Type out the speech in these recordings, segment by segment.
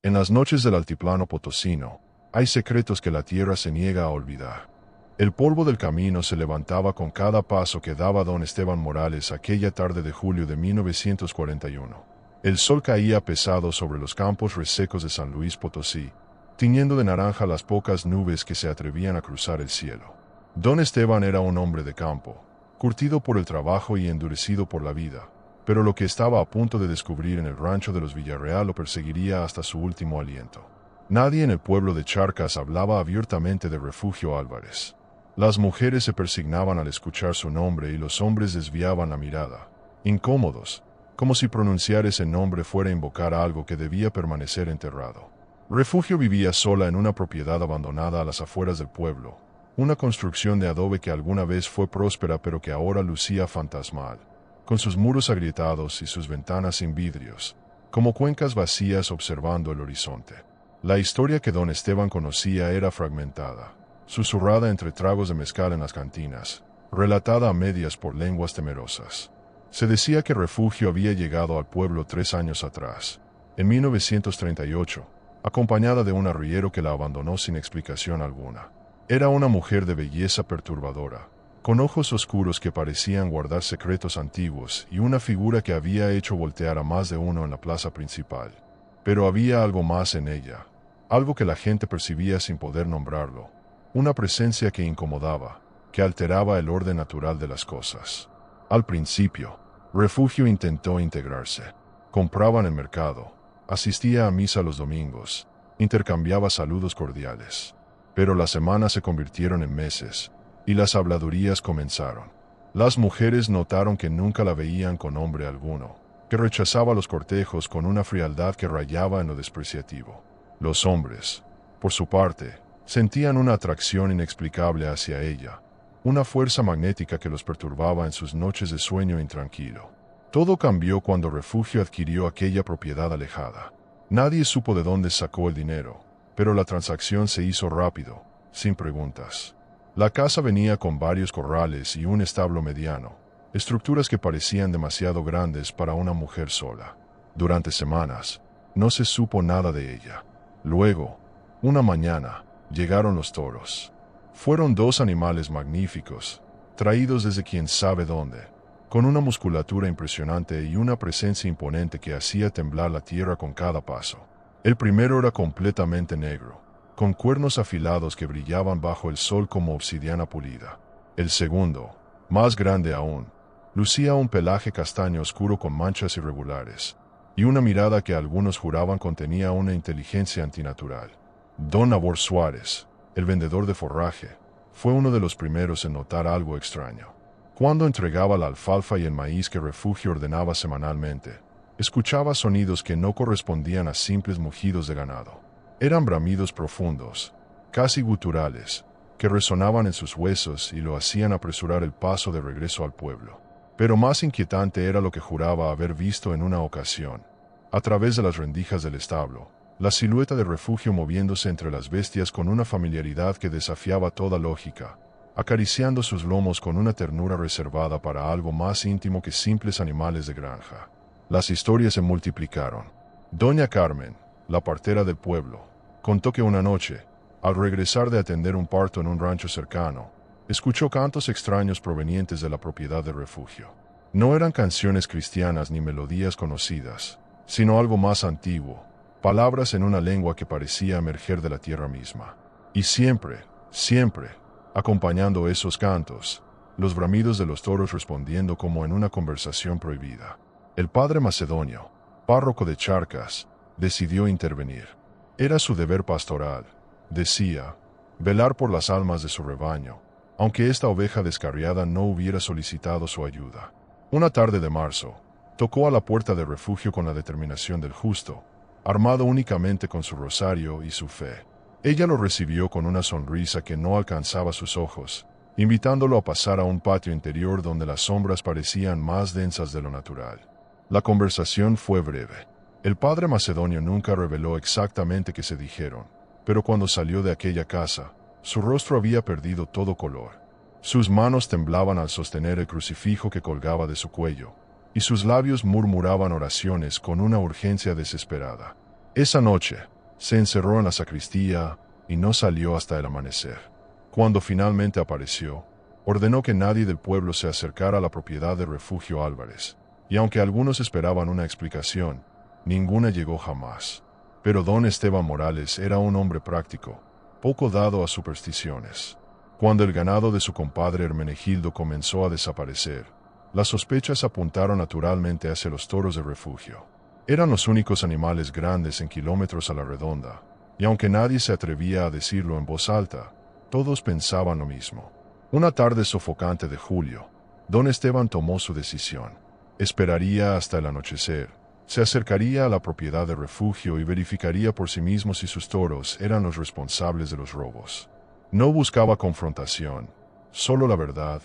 En las noches del altiplano potosino, hay secretos que la tierra se niega a olvidar. El polvo del camino se levantaba con cada paso que daba don Esteban Morales aquella tarde de julio de 1941. El sol caía pesado sobre los campos resecos de San Luis Potosí, tiñendo de naranja las pocas nubes que se atrevían a cruzar el cielo. Don Esteban era un hombre de campo, curtido por el trabajo y endurecido por la vida, pero lo que estaba a punto de descubrir en el rancho de los Villarreal lo perseguiría hasta su último aliento. Nadie en el pueblo de Charcas hablaba abiertamente de Refugio Álvarez. Las mujeres se persignaban al escuchar su nombre y los hombres desviaban la mirada, incómodos, como si pronunciar ese nombre fuera invocar algo que debía permanecer enterrado. Refugio vivía sola en una propiedad abandonada a las afueras del pueblo, una construcción de adobe que alguna vez fue próspera pero que ahora lucía fantasmal, con sus muros agrietados y sus ventanas sin vidrios, como cuencas vacías observando el horizonte. La historia que don Esteban conocía era fragmentada, susurrada entre tragos de mezcal en las cantinas, relatada a medias por lenguas temerosas. Se decía que Refugio había llegado al pueblo 3 años atrás, en 1938, acompañada de un arriero que la abandonó sin explicación alguna. Era una mujer de belleza perturbadora, con ojos oscuros que parecían guardar secretos antiguos y una figura que había hecho voltear a más de uno en la plaza principal. Pero había algo más en ella, algo que la gente percibía sin poder nombrarlo, una presencia que incomodaba, que alteraba el orden natural de las cosas. Al principio, Refugio intentó integrarse. Compraba en el mercado, asistía a misa los domingos, intercambiaba saludos cordiales. Pero las semanas se convirtieron en meses, y las habladurías comenzaron. Las mujeres notaron que nunca la veían con hombre alguno, que rechazaba los cortejos con una frialdad que rayaba en lo despreciativo. Los hombres, por su parte, sentían una atracción inexplicable hacia ella, una fuerza magnética que los perturbaba en sus noches de sueño intranquilo. Todo cambió cuando Refugio adquirió aquella propiedad alejada. Nadie supo de dónde sacó el dinero, pero la transacción se hizo rápido, sin preguntas. La casa venía con varios corrales y un establo mediano, estructuras que parecían demasiado grandes para una mujer sola. Durante semanas, no se supo nada de ella. Luego, una mañana, llegaron los toros. Fueron 2 animales magníficos, traídos desde quién sabe dónde, con una musculatura impresionante y una presencia imponente que hacía temblar la tierra con cada paso. El primero era completamente negro, con cuernos afilados que brillaban bajo el sol como obsidiana pulida. El segundo, más grande aún, lucía un pelaje castaño oscuro con manchas irregulares, y una mirada que algunos juraban contenía una inteligencia antinatural. Don Nabor Suárez, el vendedor de forraje, fue uno de los primeros en notar algo extraño. Cuando entregaba la alfalfa y el maíz que Refugio ordenaba semanalmente, escuchaba sonidos que no correspondían a simples mugidos de ganado. Eran bramidos profundos, casi guturales, que resonaban en sus huesos y lo hacían apresurar el paso de regreso al pueblo. Pero más inquietante era lo que juraba haber visto en una ocasión, a través de las rendijas del establo, la silueta de Refugio moviéndose entre las bestias con una familiaridad que desafiaba toda lógica, acariciando sus lomos con una ternura reservada para algo más íntimo que simples animales de granja. Las historias se multiplicaron. Doña Carmen, la partera del pueblo, contó que una noche, al regresar de atender un parto en un rancho cercano, escuchó cantos extraños provenientes de la propiedad de Refugio. No eran canciones cristianas ni melodías conocidas, sino algo más antiguo, palabras en una lengua que parecía emerger de la tierra misma. Y siempre, acompañando esos cantos, los bramidos de los toros respondiendo como en una conversación prohibida. El padre Macedonio, párroco de Charcas, decidió intervenir. Era su deber pastoral, decía, velar por las almas de su rebaño, aunque esta oveja descarriada no hubiera solicitado su ayuda. Una tarde de marzo, tocó a la puerta de Refugio con la determinación del justo, armado únicamente con su rosario y su fe. Ella lo recibió con una sonrisa que no alcanzaba sus ojos, invitándolo a pasar a un patio interior donde las sombras parecían más densas de lo natural. La conversación fue breve. El padre Macedonio nunca reveló exactamente qué se dijeron, pero cuando salió de aquella casa, su rostro había perdido todo color. Sus manos temblaban al sostener el crucifijo que colgaba de su cuello, y sus labios murmuraban oraciones con una urgencia desesperada. Esa noche, Se encerró en la sacristía y no salió hasta el amanecer. Cuando finalmente apareció, ordenó que nadie del pueblo se acercara a la propiedad de Refugio Álvarez, y aunque algunos esperaban una explicación, ninguna llegó jamás. Pero don Esteban Morales era un hombre práctico, poco dado a supersticiones. Cuando el ganado de su compadre Hermenegildo comenzó a desaparecer, las sospechas apuntaron naturalmente hacia los toros de Refugio. Eran los únicos animales grandes en kilómetros a la redonda, y aunque nadie se atrevía a decirlo en voz alta, todos pensaban lo mismo. Una tarde sofocante de julio, don Esteban tomó su decisión. Esperaría hasta el anochecer, se acercaría a la propiedad de Refugio y verificaría por sí mismo si sus toros eran los responsables de los robos. No buscaba confrontación, solo la verdad,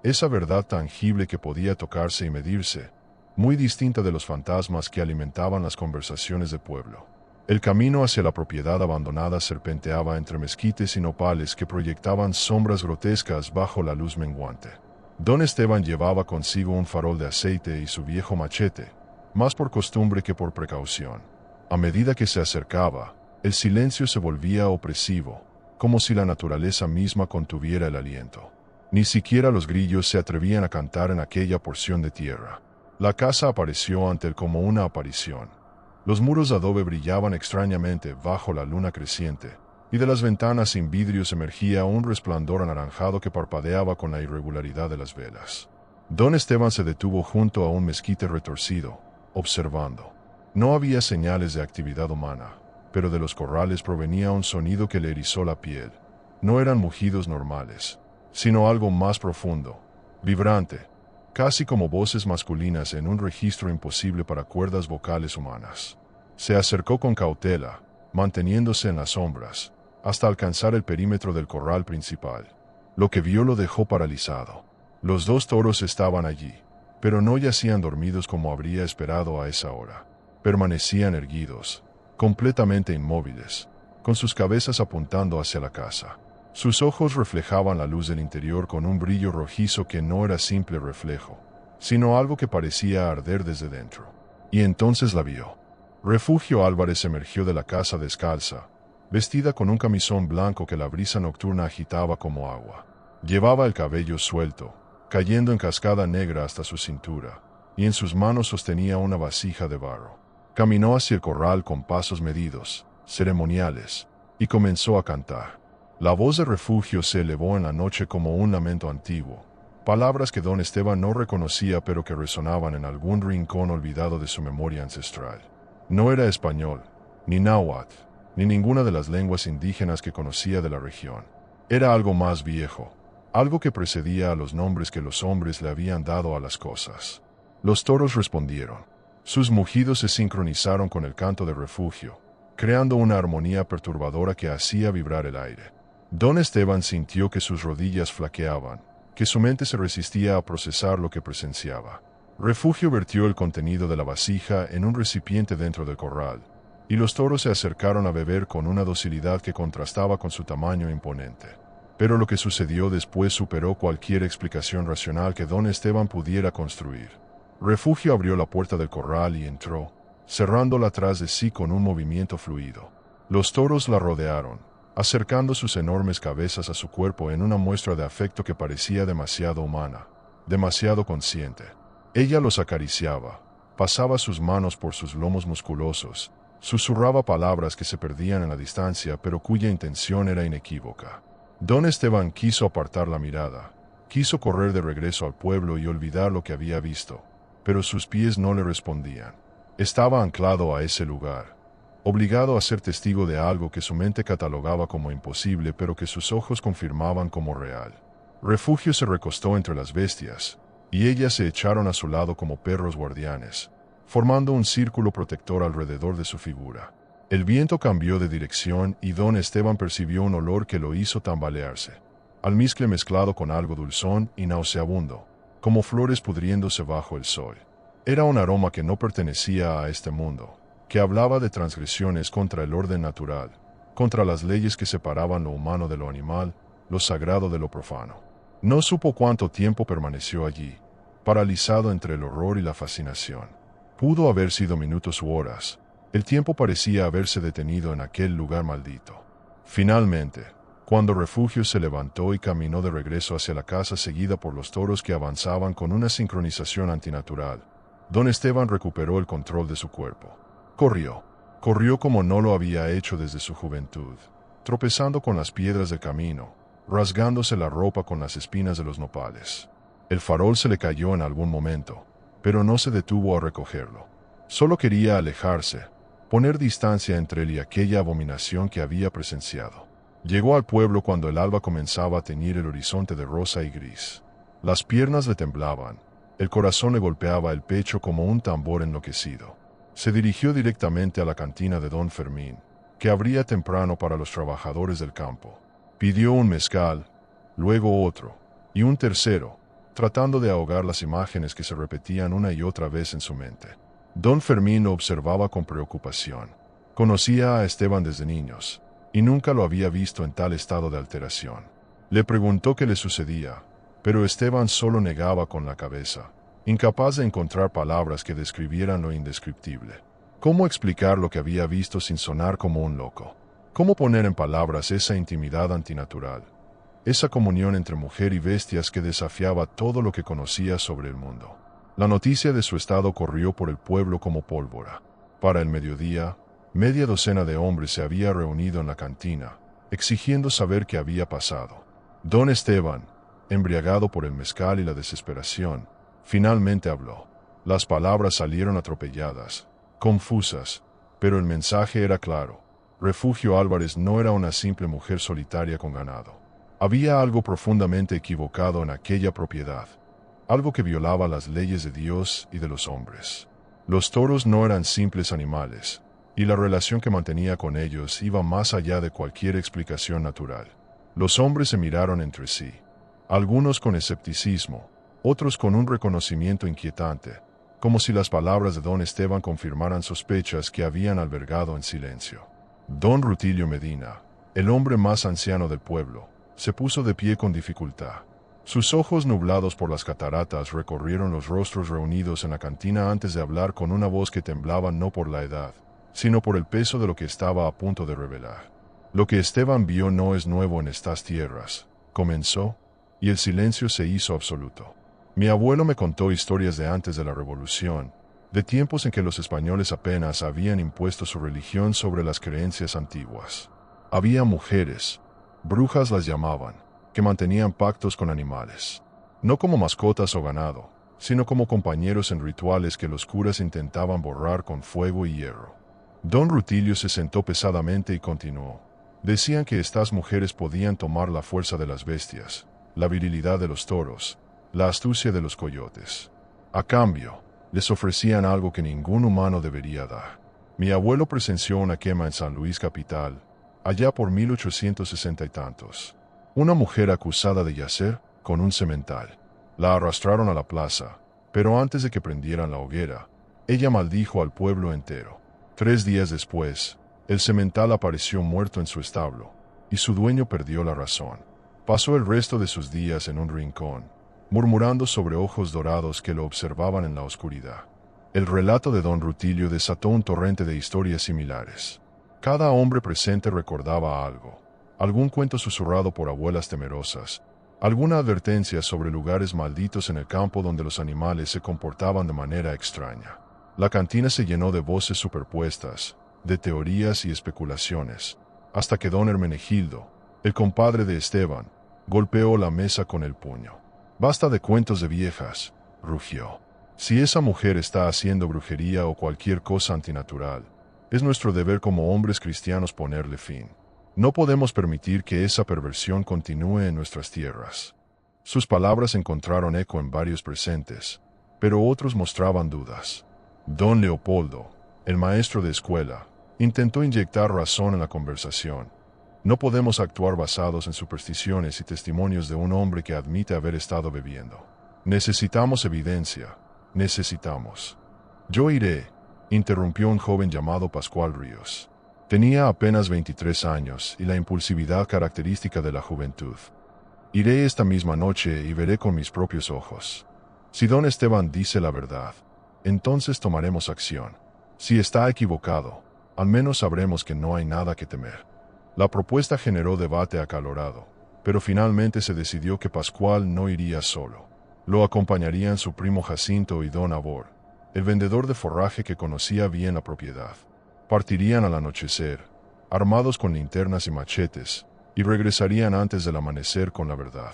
esa verdad tangible que podía tocarse y medirse, muy distinta de los fantasmas que alimentaban las conversaciones de pueblo. El camino hacia la propiedad abandonada serpenteaba entre mezquites y nopales que proyectaban sombras grotescas bajo la luz menguante. Don Esteban llevaba consigo un farol de aceite y su viejo machete, más por costumbre que por precaución. A medida que se acercaba, el silencio se volvía opresivo, como si la naturaleza misma contuviera el aliento. Ni siquiera los grillos se atrevían a cantar en aquella porción de tierra. La casa apareció ante él como una aparición. Los muros de adobe brillaban extrañamente bajo la luna creciente, y de las ventanas sin vidrios emergía un resplandor anaranjado que parpadeaba con la irregularidad de las velas. Don Esteban se detuvo junto a un mezquite retorcido, observando. No había señales de actividad humana, pero de los corrales provenía un sonido que le erizó la piel. No eran mugidos normales, sino algo más profundo, vibrante, casi como voces masculinas en un registro imposible para cuerdas vocales humanas. Se acercó con cautela, manteniéndose en las sombras, hasta alcanzar el perímetro del corral principal. Lo que vio lo dejó paralizado. Los dos toros estaban allí, pero no yacían dormidos como habría esperado a esa hora. Permanecían erguidos, completamente inmóviles, con sus cabezas apuntando hacia la casa. Sus ojos reflejaban la luz del interior con un brillo rojizo que no era simple reflejo, sino algo que parecía arder desde dentro. Y entonces la vio. Refugio Álvarez emergió de la casa descalza, vestida con un camisón blanco que la brisa nocturna agitaba como agua. Llevaba el cabello suelto, cayendo en cascada negra hasta su cintura, y en sus manos sostenía una vasija de barro. Caminó hacia el corral con pasos medidos, ceremoniales, y comenzó a cantar. La voz de Refugio se elevó en la noche como un lamento antiguo, palabras que don Esteban no reconocía pero que resonaban en algún rincón olvidado de su memoria ancestral. No era español, ni náhuatl, ni ninguna de las lenguas indígenas que conocía de la región. Era algo más viejo, algo que precedía a los nombres que los hombres le habían dado a las cosas. Los toros respondieron. Sus mugidos se sincronizaron con el canto de Refugio, creando una armonía perturbadora que hacía vibrar el aire. Don Esteban sintió que sus rodillas flaqueaban, que su mente se resistía a procesar lo que presenciaba. Refugio vertió el contenido de la vasija en un recipiente dentro del corral, y los toros se acercaron a beber con una docilidad que contrastaba con su tamaño imponente. Pero lo que sucedió después superó cualquier explicación racional que don Esteban pudiera construir. Refugio abrió la puerta del corral y entró, cerrándola tras de sí con un movimiento fluido. Los toros la rodearon, acercando sus enormes cabezas a su cuerpo en una muestra de afecto que parecía demasiado humana, demasiado consciente. Ella los acariciaba, pasaba sus manos por sus lomos musculosos, susurraba palabras que se perdían en la distancia pero cuya intención era inequívoca. Don Esteban quiso apartar la mirada, quiso correr de regreso al pueblo y olvidar lo que había visto, pero sus pies no le respondían. Estaba anclado a ese lugar, obligado a ser testigo de algo que su mente catalogaba como imposible pero que sus ojos confirmaban como real. Refugio se recostó entre las bestias, y ellas se echaron a su lado como perros guardianes, formando un círculo protector alrededor de su figura. El viento cambió de dirección y don Esteban percibió un olor que lo hizo tambalearse, almizcle mezclado con algo dulzón y nauseabundo, como flores pudriéndose bajo el sol. Era un aroma que no pertenecía a este mundo, que hablaba de transgresiones contra el orden natural, contra las leyes que separaban lo humano de lo animal, lo sagrado de lo profano. No supo cuánto tiempo permaneció allí, paralizado entre el horror y la fascinación. Pudo haber sido minutos u horas, El tiempo parecía haberse detenido en aquel lugar maldito. Finalmente, cuando Refugio se levantó y caminó de regreso hacia la casa seguida por los toros que avanzaban con una sincronización antinatural, don Esteban recuperó el control de su cuerpo. Corrió como no lo había hecho desde su juventud, tropezando con las piedras del camino, rasgándose la ropa con las espinas de los nopales. El farol se le cayó en algún momento, pero no se detuvo a recogerlo. Solo quería alejarse, poner distancia entre él y aquella abominación que había presenciado. Llegó al pueblo cuando el alba comenzaba a teñir el horizonte de rosa y gris. Las piernas le temblaban, el corazón le golpeaba el pecho como un tambor enloquecido. Se dirigió directamente a la cantina de don Fermín, que abría temprano para los trabajadores del campo. Pidió un mezcal, luego otro, y un tercero, tratando de ahogar las imágenes que se repetían una y otra vez en su mente. Don Fermín lo observaba con preocupación. Conocía a Esteban desde niños, y nunca lo había visto en tal estado de alteración. Le preguntó qué le sucedía, pero Esteban solo negaba con la cabeza, incapaz de encontrar palabras que describieran lo indescriptible. ¿Cómo explicar lo que había visto sin sonar como un loco? ¿Cómo poner en palabras esa intimidad antinatural? Esa comunión entre mujer y bestias que desafiaba todo lo que conocía sobre el mundo. La noticia de su estado corrió por el pueblo como pólvora. Para el mediodía, media docena de hombres se había reunido en la cantina, exigiendo saber qué había pasado. Don Esteban, embriagado por el mezcal y la desesperación, finalmente habló. Las palabras salieron atropelladas, confusas, pero el mensaje era claro. Refugio Álvarez no era una simple mujer solitaria con ganado. Había algo profundamente equivocado en aquella propiedad, algo que violaba las leyes de Dios y de los hombres. Los toros no eran simples animales, y la relación que mantenía con ellos iba más allá de cualquier explicación natural. Los hombres se miraron entre sí, algunos con escepticismo, otros con un reconocimiento inquietante, como si las palabras de don Esteban confirmaran sospechas que habían albergado en silencio. Don Rutilio Medina, el hombre más anciano del pueblo, se puso de pie con dificultad. Sus ojos nublados por las cataratas recorrieron los rostros reunidos en la cantina antes de hablar con una voz que temblaba no por la edad, sino por el peso de lo que estaba a punto de revelar. Lo que Esteban vio no es nuevo en estas tierras, comenzó, y el silencio se hizo absoluto. Mi abuelo me contó historias de antes de la Revolución, de tiempos en que los españoles apenas habían impuesto su religión sobre las creencias antiguas. Había mujeres, brujas las llamaban, que mantenían pactos con animales, no como mascotas o ganado, sino como compañeros en rituales que los curas intentaban borrar con fuego y hierro. Don Rutilio se sentó pesadamente y continuó. Decían que estas mujeres podían tomar la fuerza de las bestias, la virilidad de los toros, la astucia de los coyotes. A cambio, les ofrecían algo que ningún humano debería dar. Mi abuelo presenció una quema en San Luis capital, allá por 1860 y tantos. Una mujer acusada de yacer con un semental. La arrastraron a la plaza, pero antes de que prendieran la hoguera, ella maldijo al pueblo entero. 3 días después, el semental apareció muerto en su establo, y su dueño perdió la razón. Pasó el resto de sus días en un rincón, murmurando sobre ojos dorados que lo observaban en la oscuridad. El relato de don Rutilio desató un torrente de historias similares. Cada hombre presente recordaba algo, algún cuento susurrado por abuelas temerosas, alguna advertencia sobre lugares malditos en el campo donde los animales se comportaban de manera extraña. La cantina se llenó de voces superpuestas, de teorías y especulaciones, hasta que don Hermenegildo, el compadre de Esteban, golpeó la mesa con el puño. «Basta de cuentos de viejas», rugió. «Si esa mujer está haciendo brujería o cualquier cosa antinatural, es nuestro deber como hombres cristianos ponerle fin. No podemos permitir que esa perversión continúe en nuestras tierras». Sus palabras encontraron eco en varios presentes, pero otros mostraban dudas. Don Leopoldo, el maestro de escuela, intentó inyectar razón en la conversación. No podemos actuar basados en supersticiones y testimonios de un hombre que admite haber estado bebiendo. Necesitamos evidencia, necesitamos. «Yo iré», interrumpió un joven llamado Pascual Ríos. Tenía apenas 23 años y la impulsividad característica de la juventud. «Iré esta misma noche y veré con mis propios ojos. Si don Esteban dice la verdad, entonces tomaremos acción». Si está equivocado, al menos sabremos que no hay nada que temer. La propuesta generó debate acalorado, pero finalmente se decidió que Pascual no iría solo. Lo acompañarían su primo Jacinto y don Abor, el vendedor de forraje que conocía bien la propiedad. Partirían al anochecer, armados con linternas y machetes, y regresarían antes del amanecer con la verdad.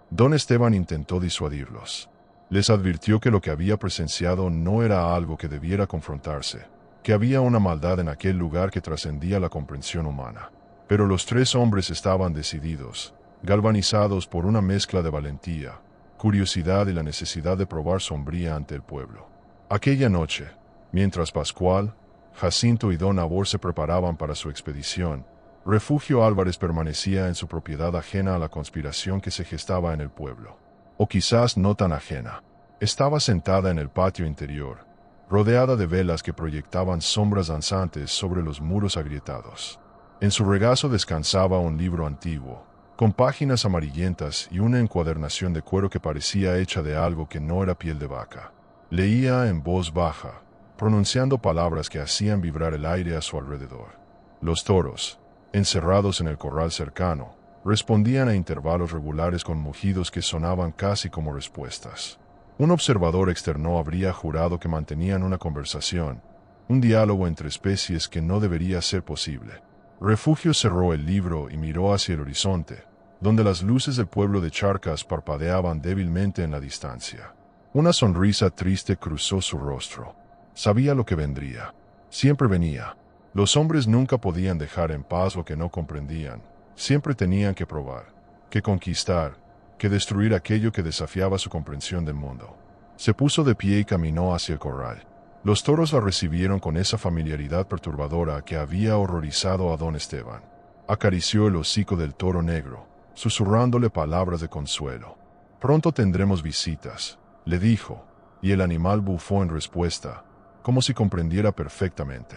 Don Esteban intentó disuadirlos. Les advirtió que lo que había presenciado no era algo que debiera confrontarse, que había una maldad en aquel lugar que trascendía la comprensión humana. Pero los tres hombres estaban decididos, galvanizados por una mezcla de valentía, curiosidad y la necesidad de probar sombría ante el pueblo. Aquella noche, mientras Pascual, Jacinto y don Abor se preparaban para su expedición, Refugio Álvarez permanecía en su propiedad ajena a la conspiración que se gestaba en el pueblo. O quizás no tan ajena. Estaba sentada en el patio interior, rodeada de velas que proyectaban sombras danzantes sobre los muros agrietados. En su regazo descansaba un libro antiguo, con páginas amarillentas y una encuadernación de cuero que parecía hecha de algo que no era piel de vaca. Leía en voz baja, pronunciando palabras que hacían vibrar el aire a su alrededor. Los toros, encerrados en el corral cercano, respondían a intervalos regulares con mugidos que sonaban casi como respuestas. Un observador externo habría jurado que mantenían una conversación, un diálogo entre especies que no debería ser posible. Refugio cerró el libro y miró hacia el horizonte, donde las luces del pueblo de Charcas parpadeaban débilmente en la distancia. Una sonrisa triste cruzó su rostro. Sabía lo que vendría. Siempre venía. Los hombres nunca podían dejar en paz lo que no comprendían. Siempre tenían que probar, que conquistar, que destruir aquello que desafiaba su comprensión del mundo. Se puso de pie y caminó hacia el corral. Los toros la recibieron con esa familiaridad perturbadora que había horrorizado a don Esteban. Acarició el hocico del toro negro, susurrándole palabras de consuelo. «Pronto tendremos visitas», le dijo, y el animal bufó en respuesta, como si comprendiera perfectamente.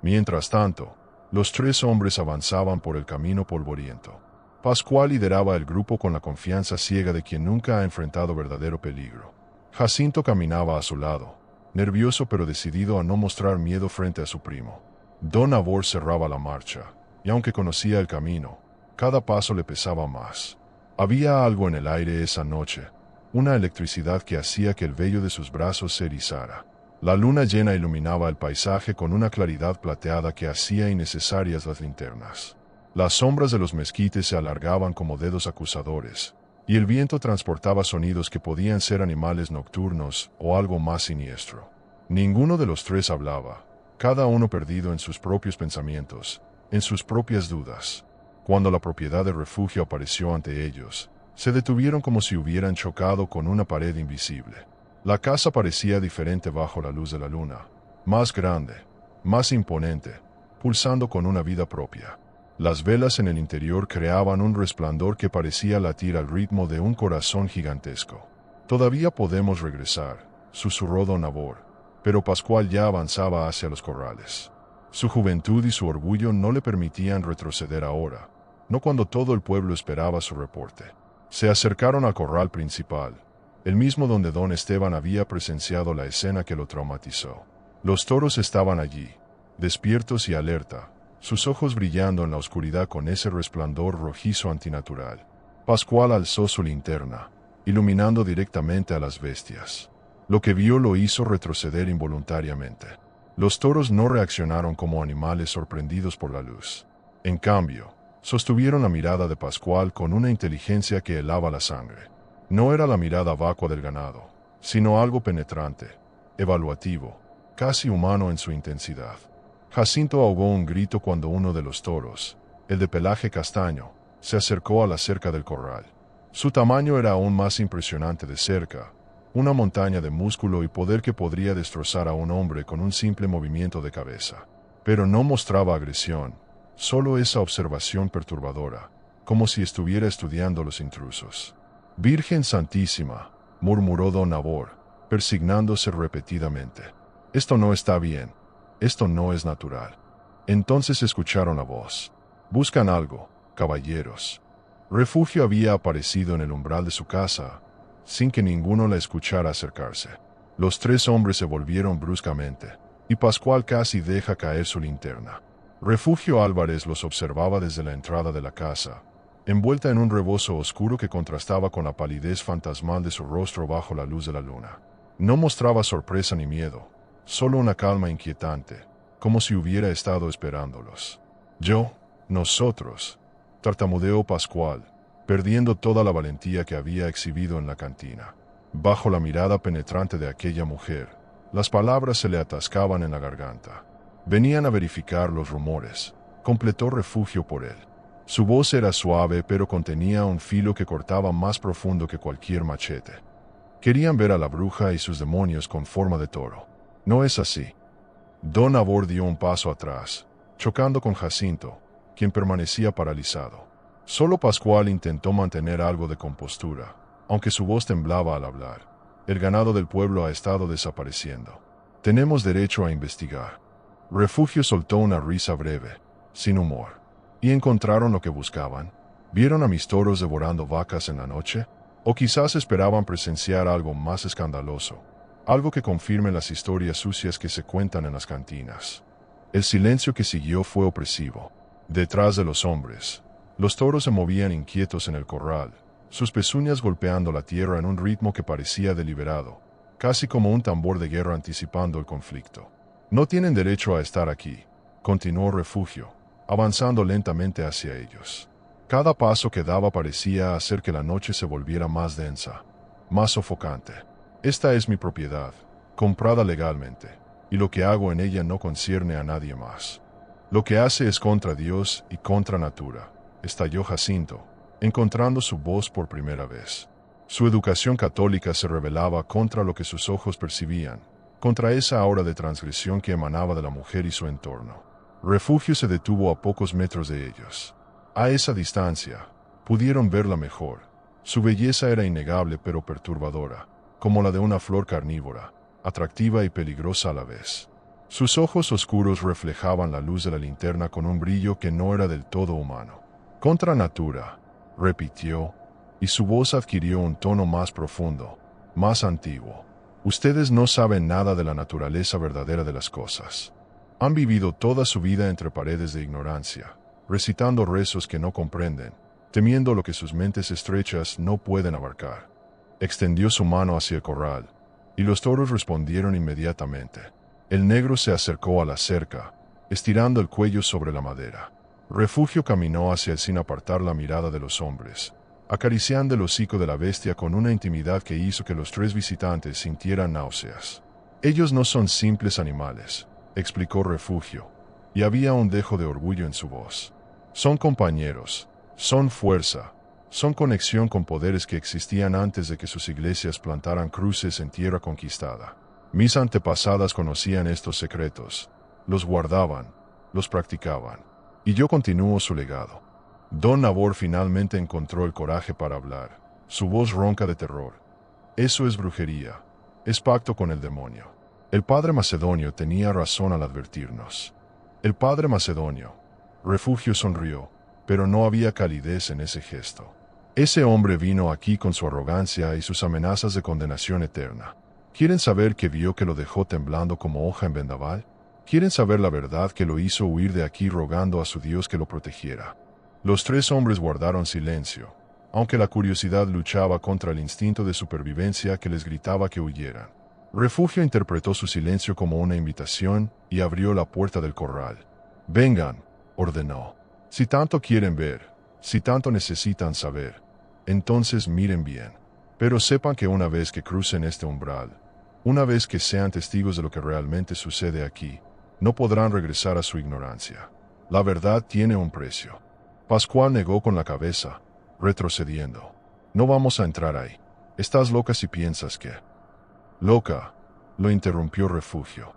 Mientras tanto, los tres hombres avanzaban por el camino polvoriento. Pascual lideraba el grupo con la confianza ciega de quien nunca ha enfrentado verdadero peligro. Jacinto caminaba a su lado, nervioso pero decidido a no mostrar miedo frente a su primo. Don Abor cerraba la marcha, y aunque conocía el camino, cada paso le pesaba más. Había algo en el aire esa noche, una electricidad que hacía que el vello de sus brazos se erizara. La luna llena iluminaba el paisaje con una claridad plateada que hacía innecesarias las linternas. Las sombras de los mezquites se alargaban como dedos acusadores, y el viento transportaba sonidos que podían ser animales nocturnos o algo más siniestro. Ninguno de los tres hablaba, cada uno perdido en sus propios pensamientos, en sus propias dudas. Cuando la propiedad de Refugio apareció ante ellos, se detuvieron como si hubieran chocado con una pared invisible. La casa parecía diferente bajo la luz de la luna, más grande, más imponente, pulsando con una vida propia. Las velas en el interior creaban un resplandor que parecía latir al ritmo de un corazón gigantesco. «Todavía podemos regresar», susurró don Abor, pero Pascual ya avanzaba hacia los corrales. Su juventud y su orgullo no le permitían retroceder ahora, no cuando todo el pueblo esperaba su reporte. Se acercaron al corral principal, el mismo donde don Esteban había presenciado la escena que lo traumatizó. Los toros estaban allí, despiertos y alerta, sus ojos brillando en la oscuridad con ese resplandor rojizo antinatural. Pascual alzó su linterna, iluminando directamente a las bestias. Lo que vio lo hizo retroceder involuntariamente. Los toros no reaccionaron como animales sorprendidos por la luz. En cambio, sostuvieron la mirada de Pascual con una inteligencia que helaba la sangre. No era la mirada vacua del ganado, sino algo penetrante, evaluativo, casi humano en su intensidad. Jacinto ahogó un grito cuando uno de los toros, el de pelaje castaño, se acercó a la cerca del corral. Su tamaño era aún más impresionante de cerca, una montaña de músculo y poder que podría destrozar a un hombre con un simple movimiento de cabeza. Pero no mostraba agresión, solo esa observación perturbadora, como si estuviera estudiando los intrusos. «Virgen Santísima», murmuró don Abor, persignándose repetidamente. «Esto no está bien. Esto no es natural». Entonces escucharon la voz. «Buscan algo, caballeros». Refugio había aparecido en el umbral de su casa, sin que ninguno la escuchara acercarse. Los tres hombres se volvieron bruscamente. y Pascual casi deja caer su linterna. Refugio Álvarez los observaba desde la entrada de la casa, envuelta en un rebozo oscuro que contrastaba con la palidez fantasmal de su rostro bajo la luz de la luna. No mostraba sorpresa ni miedo, solo una calma inquietante, como si hubiera estado esperándolos. Nosotros, tartamudeó Pascual, perdiendo toda la valentía que había exhibido en la cantina. Bajo la mirada penetrante de aquella mujer, las palabras se le atascaban en la garganta. Venían a verificar los rumores, completó Refugio por él. Su voz era suave pero contenía un filo que cortaba más profundo que cualquier machete. Querían ver a la bruja y sus demonios con forma de toro. No es así. Don Nabor dio un paso atrás, chocando con Jacinto, quien permanecía paralizado. Solo Pascual intentó mantener algo de compostura, aunque su voz temblaba al hablar. El ganado del pueblo ha estado desapareciendo. Tenemos derecho a investigar. Refugio soltó una risa breve, sin humor. ¿Y encontraron lo que buscaban? ¿Vieron a mis toros devorando vacas en la noche? ¿O quizás esperaban presenciar algo más escandaloso? Algo que confirme las historias sucias que se cuentan en las cantinas. El silencio que siguió fue opresivo. Detrás de los hombres, los toros se movían inquietos en el corral, sus pezuñas golpeando la tierra en un ritmo que parecía deliberado, casi como un tambor de guerra anticipando el conflicto. No tienen derecho a estar aquí, continuó Refugio, avanzando lentamente hacia ellos. Cada paso que daba parecía hacer que la noche se volviera más densa, más sofocante. Esta es mi propiedad, comprada legalmente, y lo que hago en ella no concierne a nadie más. Lo que hace es contra Dios y contra natura, estalló Jacinto, encontrando su voz por primera vez. Su educación católica se rebelaba contra lo que sus ojos percibían, contra esa aura de transgresión que emanaba de la mujer y su entorno. Refugio se detuvo a pocos metros de ellos. A esa distancia, pudieron verla mejor. Su belleza era innegable pero perturbadora, como la de una flor carnívora, atractiva y peligrosa a la vez. Sus ojos oscuros reflejaban la luz de la linterna con un brillo que no era del todo humano. Contra natura, repitió, y su voz adquirió un tono más profundo, más antiguo. Ustedes no saben nada de la naturaleza verdadera de las cosas. Han vivido toda su vida entre paredes de ignorancia, recitando rezos que no comprenden, temiendo lo que sus mentes estrechas no pueden abarcar. Extendió su mano hacia el corral, y los toros respondieron inmediatamente. El negro se acercó a la cerca, estirando el cuello sobre la madera. Refugio caminó hacia él sin apartar la mirada de los hombres, acariciando el hocico de la bestia con una intimidad que hizo que los tres visitantes sintieran náuseas. Ellos no son simples animales, explicó Refugio, y había un dejo de orgullo en su voz. Son compañeros, son fuerza, son conexión con poderes que existían antes de que sus iglesias plantaran cruces en tierra conquistada. Mis antepasadas conocían estos secretos, los guardaban, los practicaban, y yo continúo su legado. Don Nabor finalmente encontró el coraje para hablar, su voz ronca de terror. Eso es brujería, es pacto con el demonio. El padre Macedonio tenía razón al advertirnos. El padre Macedonio. Refugio sonrió, pero no había calidez en ese gesto. Ese hombre vino aquí con su arrogancia y sus amenazas de condenación eterna. ¿Quieren saber qué vio que lo dejó temblando como hoja en vendaval? ¿Quieren saber la verdad que lo hizo huir de aquí rogando a su Dios que lo protegiera? Los tres hombres guardaron silencio, aunque la curiosidad luchaba contra el instinto de supervivencia que les gritaba que huyeran. Refugio interpretó su silencio como una invitación y abrió la puerta del corral. «Vengan», ordenó. «Si tanto quieren ver, si tanto necesitan saber, entonces miren bien. Pero sepan que una vez que crucen este umbral, una vez que sean testigos de lo que realmente sucede aquí, no podrán regresar a su ignorancia. La verdad tiene un precio». Pascual negó con la cabeza, retrocediendo. «No vamos a entrar ahí. Estás loca si piensas que...» «Loca», lo interrumpió Refugio.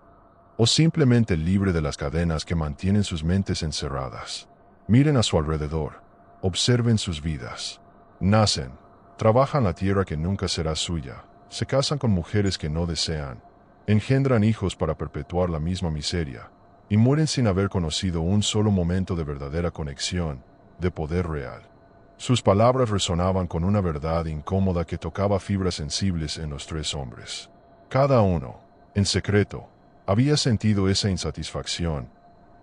«O simplemente libre de las cadenas que mantienen sus mentes encerradas. Miren a su alrededor. Observen sus vidas. Nacen, trabajan la tierra que nunca será suya, se casan con mujeres que no desean, engendran hijos para perpetuar la misma miseria, y mueren sin haber conocido un solo momento de verdadera conexión, de poder real». Sus palabras resonaban con una verdad incómoda que tocaba fibras sensibles en los tres hombres. Cada uno, en secreto, Había sentido esa insatisfacción,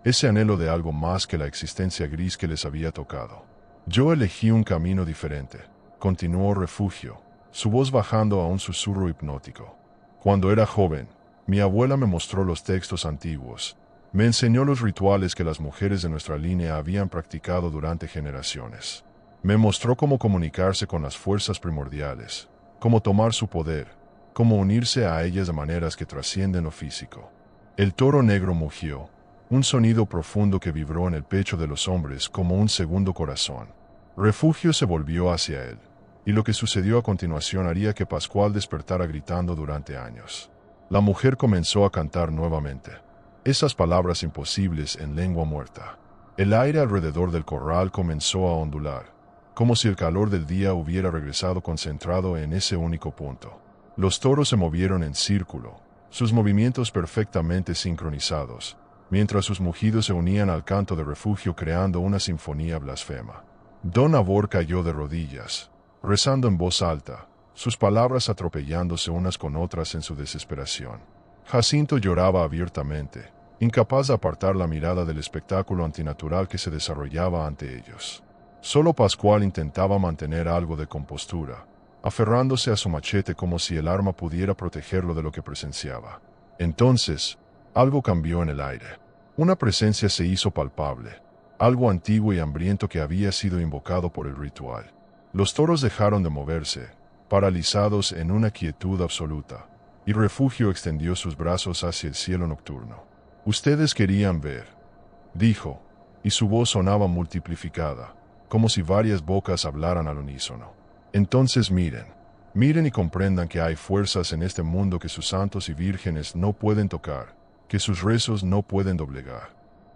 ese anhelo de algo más que la existencia gris que les había tocado. Yo elegí un camino diferente, continuó Refugio, su voz bajando a un susurro hipnótico. Cuando era joven, mi abuela me mostró los textos antiguos. Me enseñó los rituales que las mujeres de nuestra línea habían practicado durante generaciones. Me mostró cómo comunicarse con las fuerzas primordiales, cómo tomar su poder, cómo unirse a ellas de maneras que trascienden lo físico. El toro negro mugió, un sonido profundo que vibró en el pecho de los hombres como un segundo corazón. Refugio se volvió hacia él, y lo que sucedió a continuación haría que Pascual despertara gritando durante años. La mujer comenzó a cantar nuevamente. Esas palabras imposibles en lengua muerta. El aire alrededor del corral comenzó a ondular, como si el calor del día hubiera regresado concentrado en ese único punto. Los toros se movieron en círculo, sus movimientos perfectamente sincronizados, mientras sus mugidos se unían al canto de Refugio creando una sinfonía blasfema. Don Abor cayó de rodillas, rezando en voz alta, sus palabras atropellándose unas con otras en su desesperación. Jacinto lloraba abiertamente, incapaz de apartar la mirada del espectáculo antinatural que se desarrollaba ante ellos. Solo Pascual intentaba mantener algo de compostura, aferrándose a su machete como si el arma pudiera protegerlo de lo que presenciaba. Entonces, algo cambió en el aire. Una presencia se hizo palpable, algo antiguo y hambriento que había sido invocado por el ritual. Los toros dejaron de moverse, paralizados en una quietud absoluta, y Refugio extendió sus brazos hacia el cielo nocturno. «Ustedes querían ver», dijo, y su voz sonaba multiplicada, como si varias bocas hablaran al unísono. «Entonces miren y comprendan que hay fuerzas en este mundo que sus santos y vírgenes no pueden tocar, que sus rezos no pueden doblegar».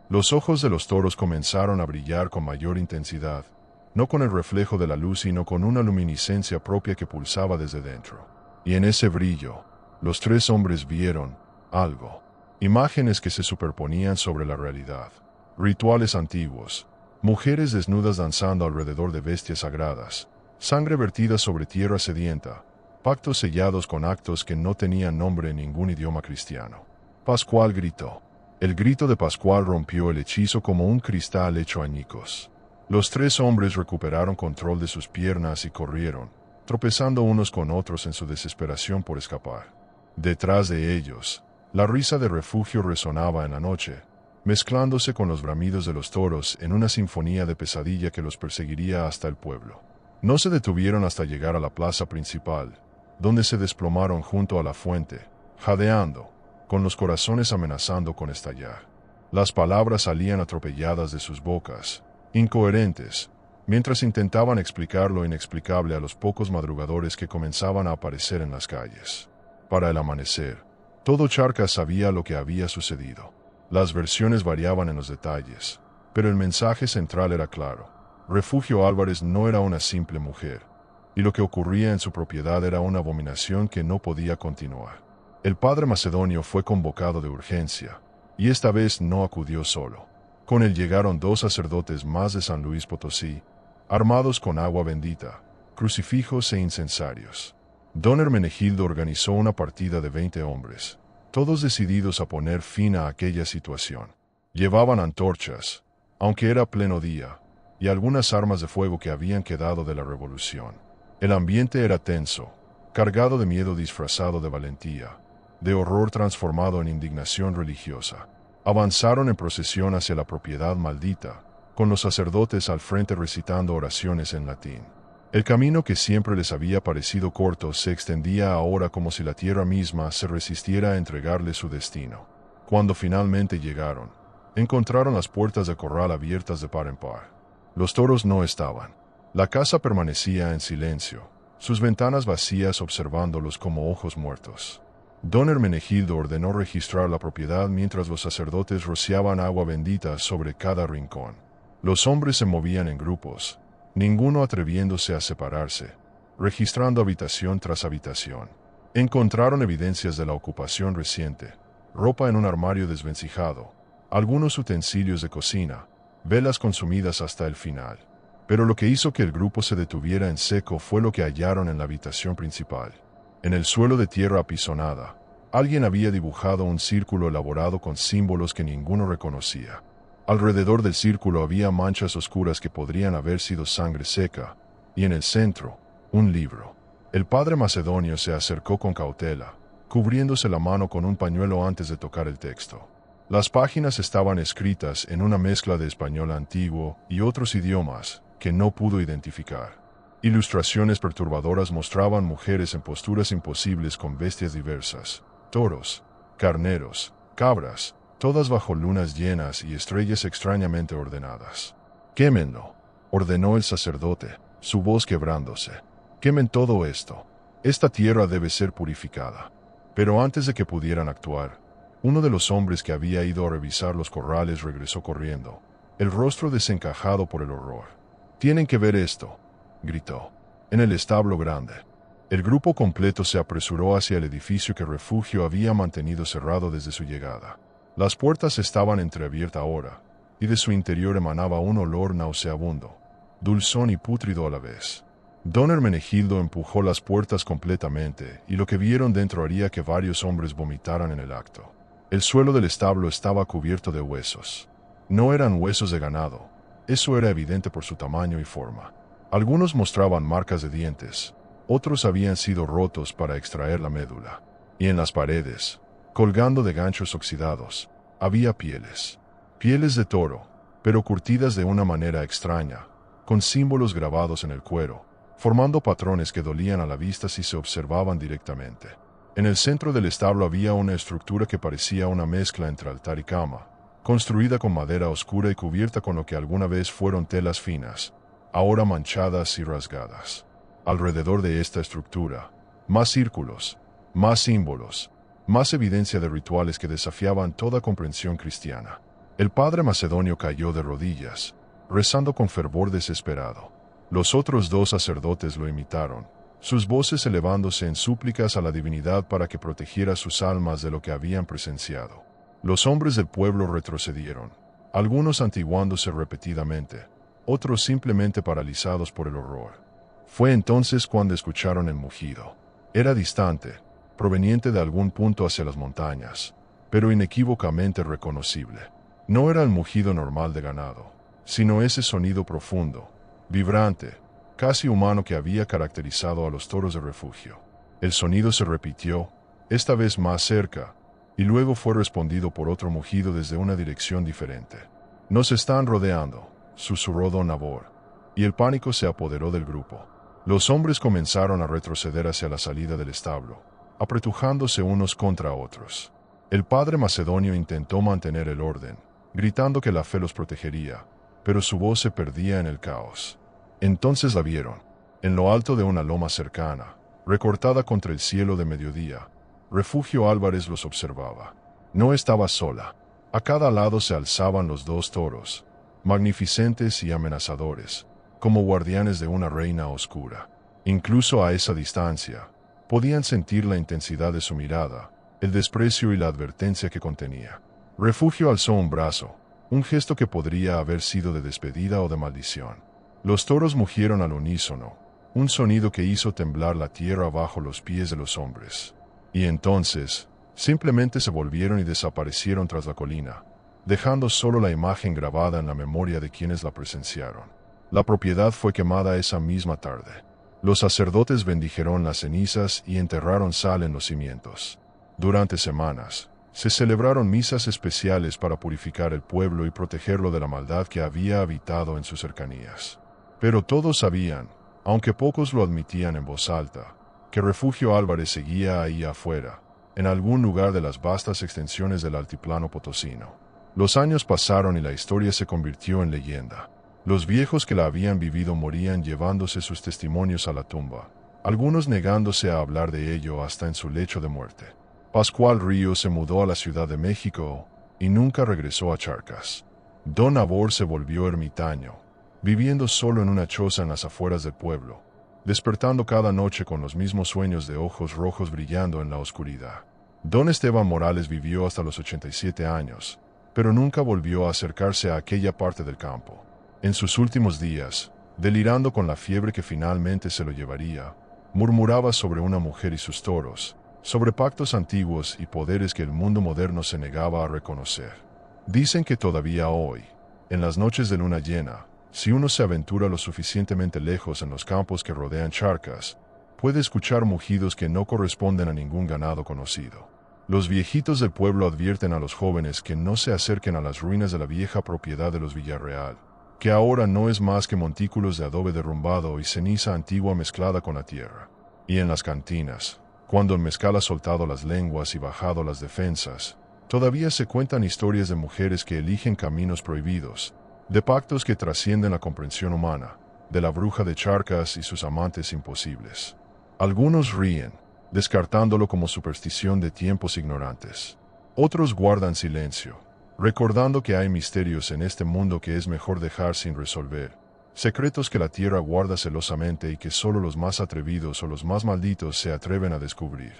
Los ojos de los toros comenzaron a brillar con mayor intensidad, no con el reflejo de la luz sino con una luminiscencia propia que pulsaba desde dentro. Y en ese brillo, los tres hombres vieron algo. Imágenes que se superponían sobre la realidad. Rituales antiguos. Mujeres desnudas danzando alrededor de bestias sagradas. Sangre vertida sobre tierra sedienta. Pactos sellados con actos que no tenían nombre en ningún idioma cristiano. Pascual gritó. El grito de Pascual rompió el hechizo como un cristal hecho añicos. Los tres hombres recuperaron control de sus piernas y corrieron, tropezando unos con otros en su desesperación por escapar. Detrás de ellos, la risa de Refugio resonaba en la noche, mezclándose con los bramidos de los toros en una sinfonía de pesadilla que los perseguiría hasta el pueblo. No se detuvieron hasta llegar a la plaza principal, donde se desplomaron junto a la fuente, jadeando, con los corazones amenazando con estallar. Las palabras salían atropelladas de sus bocas, incoherentes, mientras intentaban explicar lo inexplicable a los pocos madrugadores que comenzaban a aparecer en las calles. Para el amanecer, todo Charcas sabía lo que había sucedido. Las versiones variaban en los detalles, pero el mensaje central era claro. Refugio Álvarez no era una simple mujer, y lo que ocurría en su propiedad era una abominación que no podía continuar. El padre macedonio fue convocado de urgencia, y esta vez no acudió solo. Con él llegaron 2 sacerdotes más de San Luis Potosí, armados con agua bendita, crucifijos e incensarios. Don Hermenegildo organizó una partida de 20 hombres, todos decididos a poner fin a aquella situación. Llevaban antorchas, aunque era pleno día, y algunas armas de fuego que habían quedado de la revolución. El ambiente era tenso, cargado de miedo disfrazado de valentía, de horror transformado en indignación religiosa. Avanzaron en procesión hacia la propiedad maldita, con los sacerdotes al frente recitando oraciones en latín. El camino que siempre les había parecido corto se extendía ahora como si la tierra misma se resistiera a entregarle su destino. Cuando finalmente llegaron, encontraron las puertas del corral abiertas de par en par. Los toros no estaban. La casa permanecía en silencio, sus ventanas vacías observándolos como ojos muertos. Don Hermenegildo ordenó registrar la propiedad mientras los sacerdotes rociaban agua bendita sobre cada rincón. Los hombres se movían en grupos, ninguno atreviéndose a separarse, registrando habitación tras habitación. Encontraron evidencias de la ocupación reciente, ropa en un armario desvencijado, algunos utensilios de cocina, velas consumidas hasta el final. Pero lo que hizo que el grupo se detuviera en seco fue lo que hallaron en la habitación principal. En el suelo de tierra apisonada, Alguien había dibujado un círculo elaborado con símbolos que ninguno reconocía. Alrededor del círculo había manchas oscuras que podrían haber sido sangre seca, y en el centro, un libro. El padre macedonio se acercó con cautela, cubriéndose la mano con un pañuelo antes de tocar el texto. Las páginas estaban escritas en una mezcla de español antiguo y otros idiomas que no pudo identificar. Ilustraciones perturbadoras mostraban mujeres en posturas imposibles con bestias diversas, toros, carneros, cabras, todas bajo lunas llenas y estrellas extrañamente ordenadas. «Quémenlo», ordenó el sacerdote, su voz quebrándose. «Quemen todo esto. Esta tierra debe ser purificada». Pero antes de que pudieran actuar, uno de los hombres que había ido a revisar los corrales regresó corriendo, el rostro desencajado por el horror. «Tienen que ver esto», gritó. En el establo grande. El grupo completo se apresuró hacia el edificio que Refugio había mantenido cerrado desde su llegada. Las puertas estaban entreabiertas ahora, y de su interior emanaba un olor nauseabundo, dulzón y pútrido a la vez. Don Hermenegildo empujó las puertas completamente, y lo que vieron dentro haría que varios hombres vomitaran en el acto. El suelo del establo estaba cubierto de huesos. No eran huesos de ganado, eso era evidente por su tamaño y forma. Algunos mostraban marcas de dientes, otros habían sido rotos para extraer la médula. Y en las paredes, colgando de ganchos oxidados, había pieles. Pieles de toro, pero curtidas de una manera extraña, con símbolos grabados en el cuero, formando patrones que dolían a la vista si se observaban directamente. En el centro del establo había una estructura que parecía una mezcla entre altar y cama, construida con madera oscura y cubierta con lo que alguna vez fueron telas finas, ahora manchadas y rasgadas. Alrededor de esta estructura, más círculos, más símbolos, más evidencia de rituales que desafiaban toda comprensión cristiana. El padre macedonio cayó de rodillas, rezando con fervor desesperado. Los otros dos sacerdotes lo imitaron, sus voces elevándose en súplicas a la divinidad para que protegiera sus almas de lo que habían presenciado. Los hombres del pueblo retrocedieron, algunos antiguándose repetidamente, otros simplemente paralizados por el horror. Fue entonces cuando escucharon el mugido. Era distante, proveniente de algún punto hacia las montañas, pero inequívocamente reconocible. No era el mugido normal de ganado, sino ese sonido profundo, vibrante, casi humano que había caracterizado a los toros de Refugio. El sonido se repitió, esta vez más cerca, y luego fue respondido por otro mugido desde una dirección diferente. «Nos están rodeando», susurró don Nabor, y el pánico se apoderó del grupo. Los hombres comenzaron a retroceder hacia la salida del establo, apretujándose unos contra otros. El padre macedonio intentó mantener el orden, gritando que la fe los protegería, pero su voz se perdía en el caos. Entonces la vieron, en lo alto de una loma cercana, recortada contra el cielo de mediodía. Refugio Álvarez los observaba. No estaba sola. A cada lado se alzaban los dos toros, magnificentes y amenazadores, como guardianes de una reina oscura. Incluso a esa distancia, podían sentir la intensidad de su mirada, el desprecio y la advertencia que contenía. Refugio alzó un brazo, un gesto que podría haber sido de despedida o de maldición. Los toros mugieron al unísono, un sonido que hizo temblar la tierra bajo los pies de los hombres. Y entonces, simplemente se volvieron y desaparecieron tras la colina, dejando solo la imagen grabada en la memoria de quienes la presenciaron. La propiedad fue quemada esa misma tarde. Los sacerdotes bendijeron las cenizas y enterraron sal en los cimientos. Durante semanas, se celebraron misas especiales para purificar el pueblo y protegerlo de la maldad que había habitado en sus cercanías. Pero todos sabían, aunque pocos lo admitían en voz alta, que Refugio Álvarez seguía ahí afuera, en algún lugar de las vastas extensiones del altiplano potosino. Los años pasaron y la historia se convirtió en leyenda. Los viejos que la habían vivido morían llevándose sus testimonios a la tumba, algunos negándose a hablar de ello hasta en su lecho de muerte. Pascual Ríos se mudó a la Ciudad de México y nunca regresó a Charcas. Don Nabor se volvió ermitaño, viviendo solo en una choza en las afueras del pueblo, despertando cada noche con los mismos sueños de ojos rojos brillando en la oscuridad. Don Esteban Morales vivió hasta los 87 años, pero nunca volvió a acercarse a aquella parte del campo. En sus últimos días, delirando con la fiebre que finalmente se lo llevaría, murmuraba sobre una mujer y sus toros, sobre pactos antiguos y poderes que el mundo moderno se negaba a reconocer. Dicen que todavía hoy, en las noches de luna llena, si uno se aventura lo suficientemente lejos en los campos que rodean Charcas, puede escuchar mugidos que no corresponden a ningún ganado conocido. Los viejitos del pueblo advierten a los jóvenes que no se acerquen a las ruinas de la vieja propiedad de los Villarreal, que ahora no es más que montículos de adobe derrumbado y ceniza antigua mezclada con la tierra. Y en las cantinas, cuando el mezcal ha soltado las lenguas y bajado las defensas, todavía se cuentan historias de mujeres que eligen caminos prohibidos, de pactos que trascienden la comprensión humana, de la bruja de Charcas y sus amantes imposibles. Algunos ríen, descartándolo como superstición de tiempos ignorantes. Otros guardan silencio, recordando que hay misterios en este mundo que es mejor dejar sin resolver, secretos que la tierra guarda celosamente y que solo los más atrevidos o los más malditos se atreven a descubrir.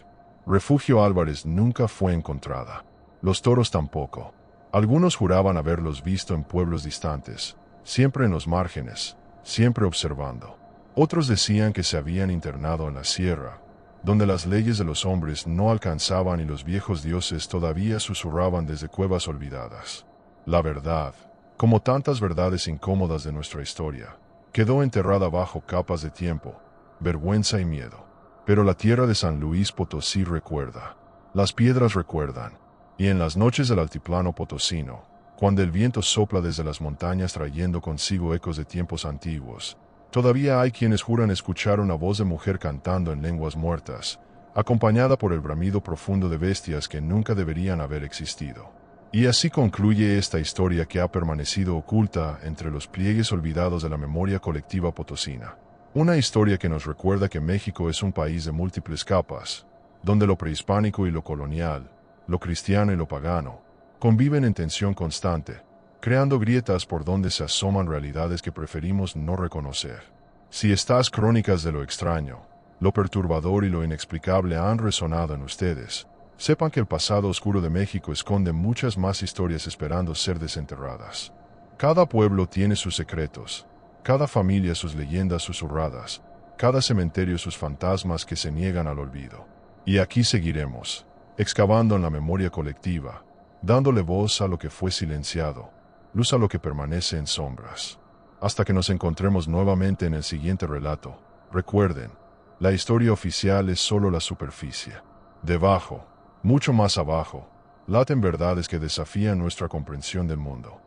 Refugio Álvarez nunca fue encontrada. Los toros tampoco. Algunos juraban haberlos visto en pueblos distantes, siempre en los márgenes, siempre observando. Otros decían que se habían internado en la sierra, donde las leyes de los hombres no alcanzaban y los viejos dioses todavía susurraban desde cuevas olvidadas. La verdad, como tantas verdades incómodas de nuestra historia, quedó enterrada bajo capas de tiempo, vergüenza y miedo. Pero la tierra de San Luis Potosí recuerda. Las piedras recuerdan. Y en las noches del altiplano potosino, cuando el viento sopla desde las montañas trayendo consigo ecos de tiempos antiguos, todavía hay quienes juran escuchar una voz de mujer cantando en lenguas muertas, acompañada por el bramido profundo de bestias que nunca deberían haber existido. Y así concluye esta historia que ha permanecido oculta entre los pliegues olvidados de la memoria colectiva potosina. Una historia que nos recuerda que México es un país de múltiples capas, donde lo prehispánico y lo colonial, lo cristiano y lo pagano, conviven en tensión constante, creando grietas por donde se asoman realidades que preferimos no reconocer. Si estas crónicas de lo extraño, lo perturbador y lo inexplicable han resonado en ustedes, sepan que el pasado oscuro de México esconde muchas más historias esperando ser desenterradas. Cada pueblo tiene sus secretos, cada familia sus leyendas susurradas, cada cementerio sus fantasmas que se niegan al olvido. Y aquí seguiremos, excavando en la memoria colectiva, dándole voz a lo que fue silenciado, luz a lo que permanece en sombras. Hasta que nos encontremos nuevamente en el siguiente relato, recuerden, la historia oficial es solo la superficie. Debajo, mucho más abajo, laten verdades que desafían nuestra comprensión del mundo.